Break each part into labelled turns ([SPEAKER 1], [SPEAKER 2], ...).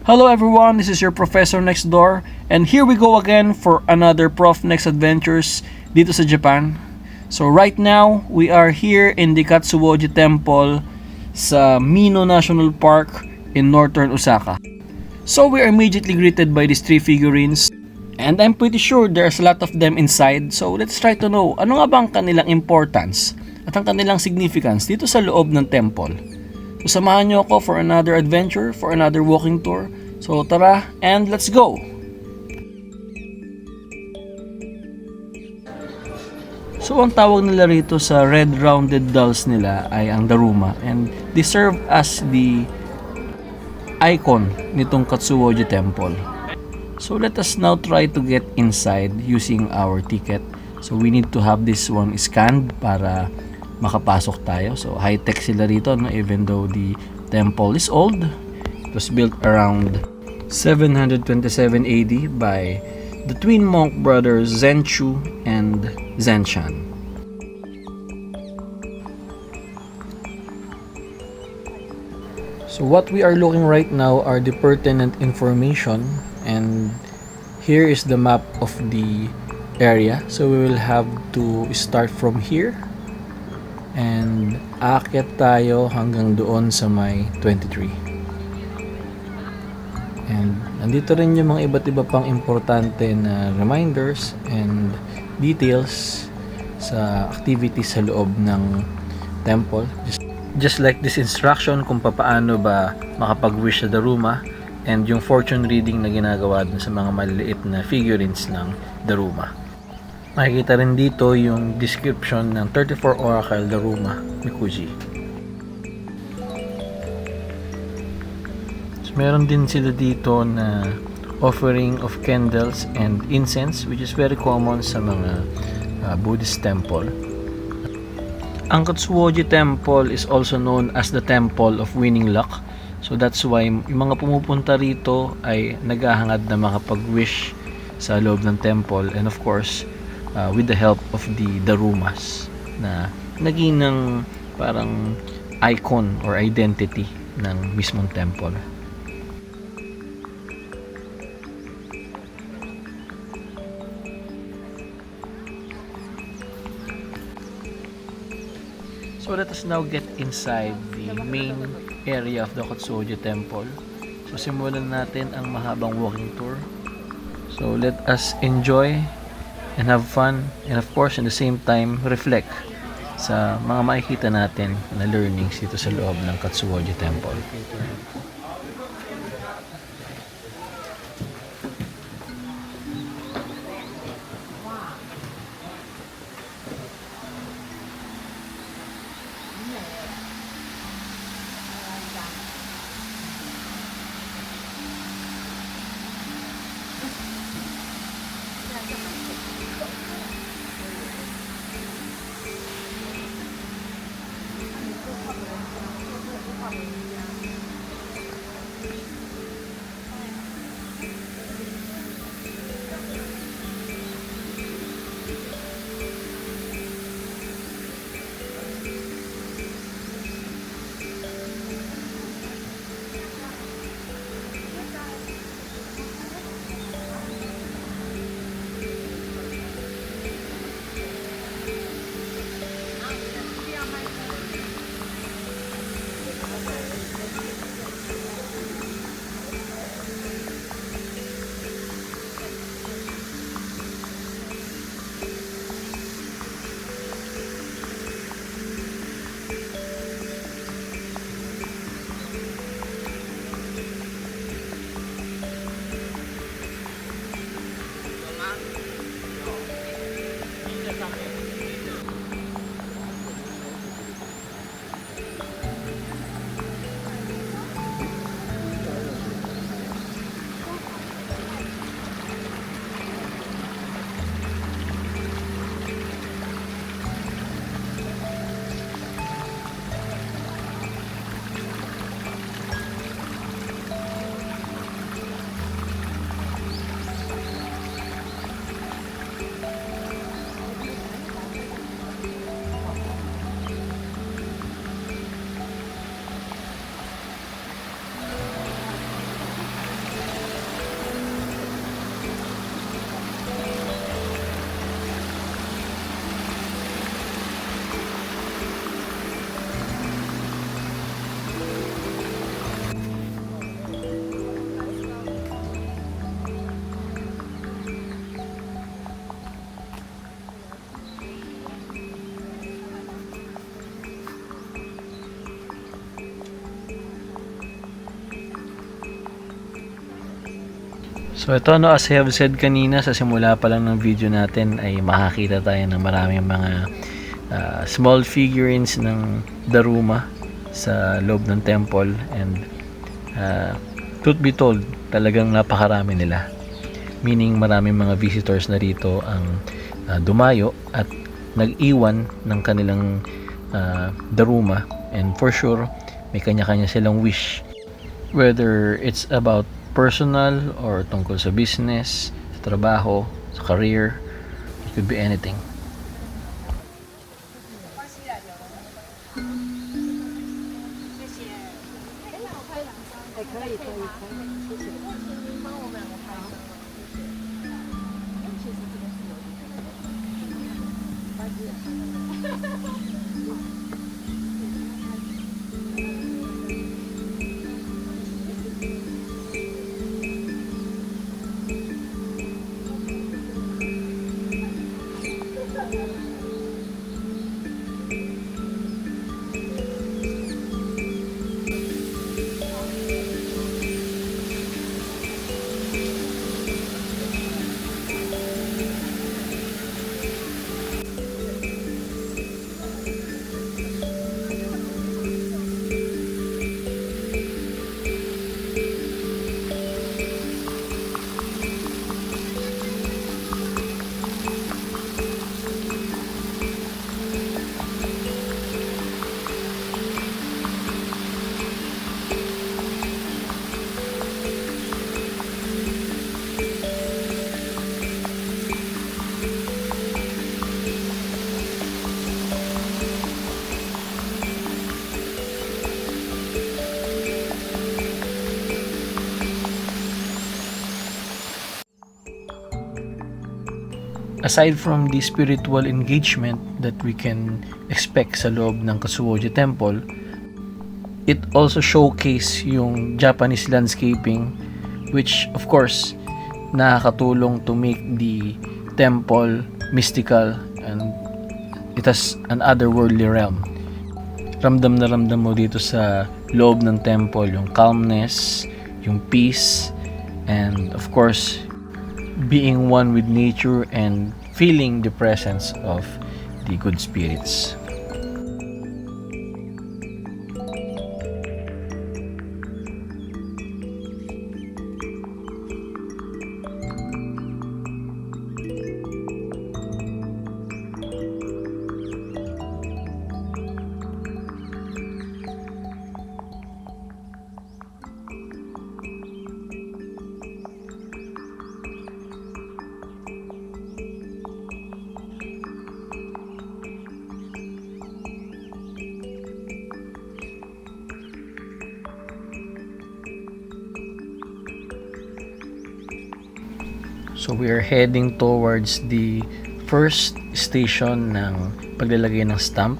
[SPEAKER 1] Hello everyone, this is your Professor Next Door, and here we go again for another Prof Next Adventures dito sa Japan. So right now, we are here in the Katsuoji Temple sa Mino National Park in northern Osaka. So we are immediately greeted by these three figurines, and I'm pretty sure there's a lot of them inside. So let's try to know ano nga ba ang kanilang importance at ang kanilang significance dito sa loob ng temple. So samahan nyo ako for another adventure, for another walking tour. So tara, and let's go! So ang tawag nila rito sa red rounded dolls nila ay ang Daruma, and they serve as the icon nitong Katsuoji Temple. So let us now try to get inside using our ticket. So we need to have this one scanned para makapasok tayo. So high-tech sila rito, no? Even though the temple is old. It was built around 727 AD by the twin monk brothers Zenchu and Zenshan. So what we are looking right now are the pertinent information, and here is the map of the area. So we will have to start from here and aakyat tayo hanggang doon sa may 23. And nandito rin yung mga iba't iba pang importante na reminders and details sa activities sa loob ng temple. Just like this instruction kung paano ba makapag-wish sa Daruma, and yung fortune reading na ginagawa dun sa mga maliliit na figurines ng Daruma. Makikita rin dito yung description ng 34 Oracle Daruma Mikuji. So, meron din sila dito na offering of candles and incense, which is very common sa mga Buddhist temple. Ang Katsuoji Temple is also known as the Temple of Winning Luck. So that's why yung mga pumupunta rito ay naghahangad na makapag-wish sa loob ng temple, and of course with the help of the Darumas na naging ng parang icon or identity ng mismong temple. So let us now get inside the main area of the Katsuoji Temple. So simulan natin ang mahabang walking tour. So let us enjoy and have fun, and of course, at the same time, reflect sa mga makikita natin na learnings dito sa loob ng Katsuoji Temple. So ito, no, as I have said kanina sa simula pa lang ng video natin ay makakita tayo ng maraming mga small figurines ng Daruma sa loob ng temple, and truth be told, talagang napakarami nila. Meaning maraming mga visitors na rito ang dumayo at nag-iwan ng kanilang Daruma, and for sure may kanya-kanya silang wish, whether it's about personal or tungkol sa business, sa trabaho, sa career. It could be anything. Aside from the spiritual engagement that we can expect sa loob ng Katsuoji Temple, it also showcase yung Japanese landscaping, which of course nakakatulong to make the temple mystical, and it has an otherworldly realm. Ramdam na ramdam mo dito sa loob ng temple yung calmness, yung peace, and of course being one with nature and feeling the presence of the good spirits. So we are heading towards the first station ng paglalagay ng stamp.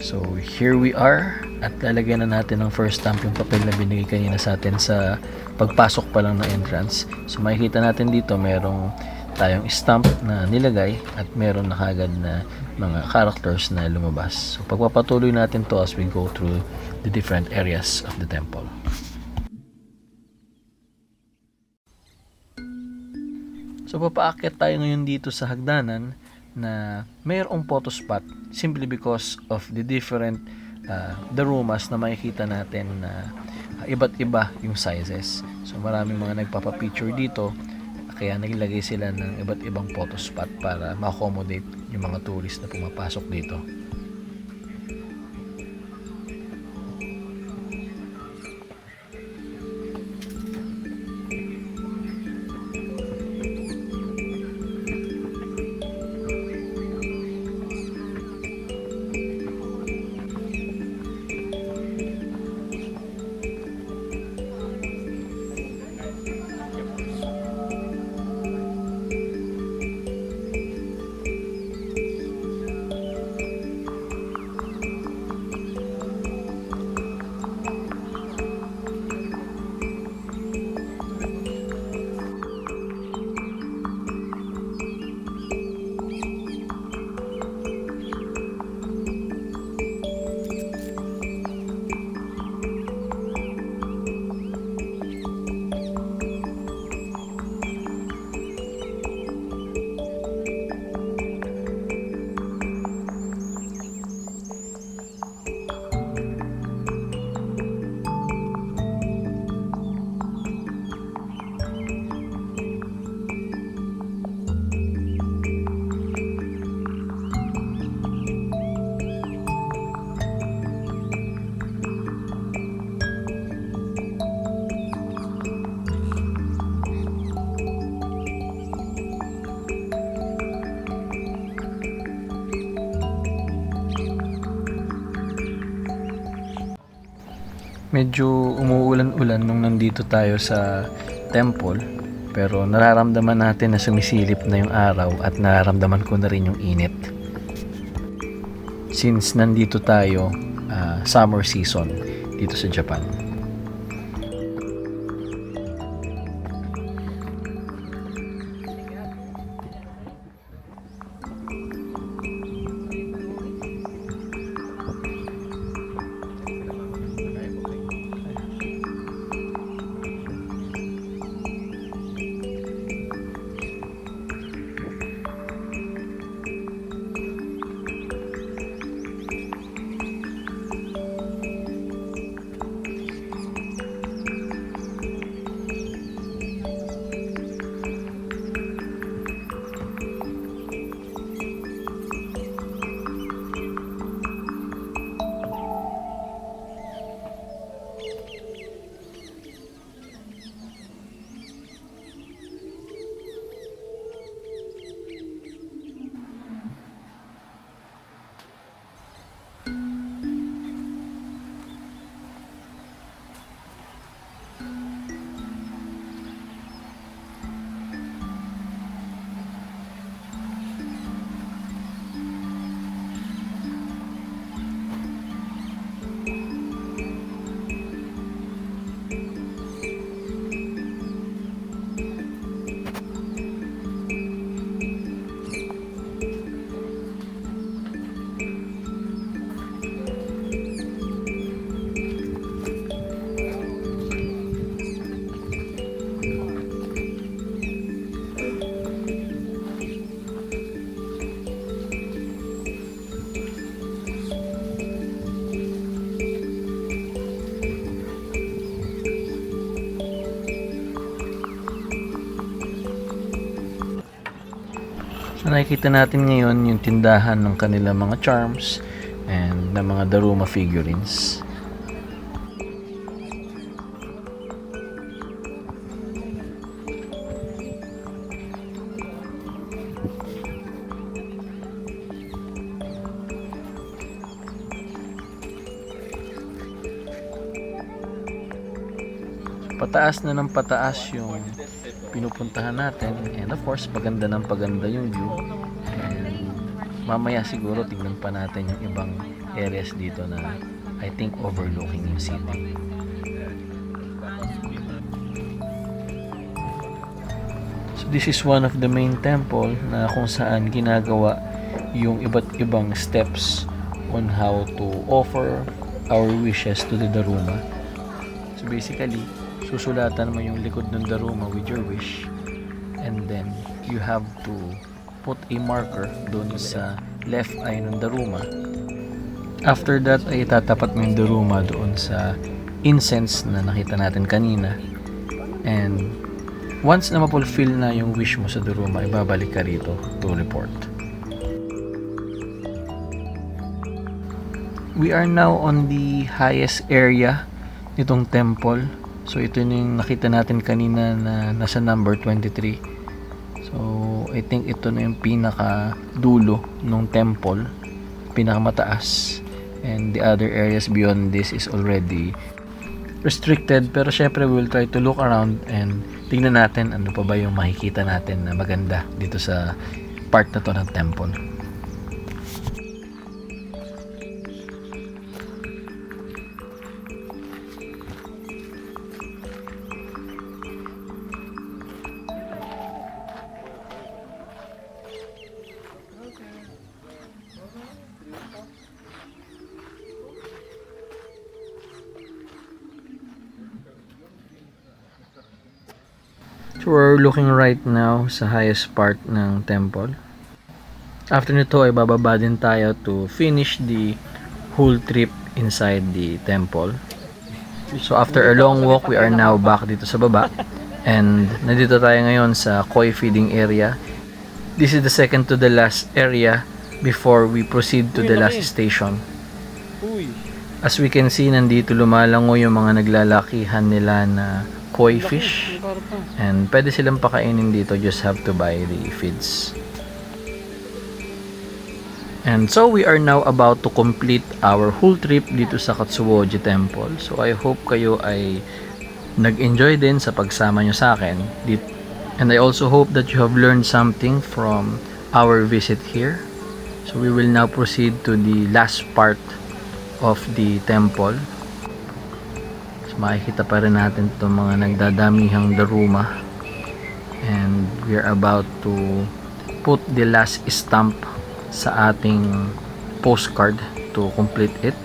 [SPEAKER 1] So here we are, at lalagyan na natin ng first stamp yung papel na binigay kanina sa atin sa pagpasok pa lang ng entrance. So makikita natin dito merong tayong stamp na nilagay at meron na kagad na mga characters na lumabas. So pagpapatuloy natin to as we go through the different areas of the temple. So papaakyat tayo ngayon dito sa hagdanan na mayroong photo spot simply because of the different darumas na makikita natin na iba't iba yung sizes. So maraming mga nagpapapicture dito, kaya nilagay sila ng iba't ibang photo spot para ma-accommodate yung mga tourist na pumapasok dito. Medyo umuulan-ulan nung nandito tayo sa temple, pero nararamdaman natin na sumisilip na yung araw at nararamdaman ko na rin yung init. Since nandito tayo, summer season dito sa Japan. So nakikita natin ngayon yung tindahan ng kanilang mga charms and ng mga Daruma figurines. Pataas na ng pataas yung pinupuntahan natin, and of course paganda ng paganda yung view, and mamaya siguro tingnan pa natin yung ibang areas dito na I think overlooking yung city. So this is one of the main temple na kung saan ginagawa yung iba't ibang steps on how to offer our wishes to the Daruma. So basically, susulatan mo yung likod ng Daruma with your wish, and then you have to put a marker doon sa left eye ng Daruma. After that ay tatapat mo yung Daruma doon sa incense na nakita natin kanina, and once na mapulfill na yung wish mo sa Daruma, ibabalik ka rito to report. We are now on the highest area nitong temple. So ito yung nakita natin kanina na nasa number 23. So I think ito na yung pinaka dulo ng temple, pinakamataas, and the other areas beyond this is already restricted. Pero syempre we will try to look around and tingnan natin ano pa ba yung makikita natin na maganda dito sa part na to ng temple. So we're looking right now sa highest part ng temple. After nito ay bababa din tayo to finish the whole trip inside the temple. So after a long walk, we are now back dito sa baba. And nandito tayo ngayon sa koi feeding area. This is the second to the last area before we proceed to the last station. As we can see, nandito lumalango yung mga naglalakihan nila na koi fish, and pwede silang pakainin dito, just have to buy the feeds. And so we are now about to complete our whole trip dito sa Katsuoji Temple. So I hope kayo ay nag-enjoy din sa pagsama nyo sa akin. And I also hope that you have learned something from our visit here. So we will now proceed to the last part of the temple. So makikita pa rin natin itong mga nagdadamihang daruma. And we are about to put the last stamp sa ating postcard to complete it.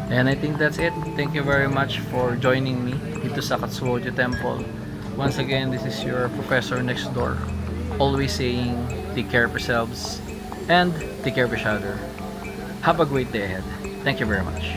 [SPEAKER 1] And I think that's it. Thank you very much for joining me dito sa Katsuoji Temple. Once again, this is your professor next door, always saying take care of yourselves and take care of each other. Have a great day ahead. Thank you very much.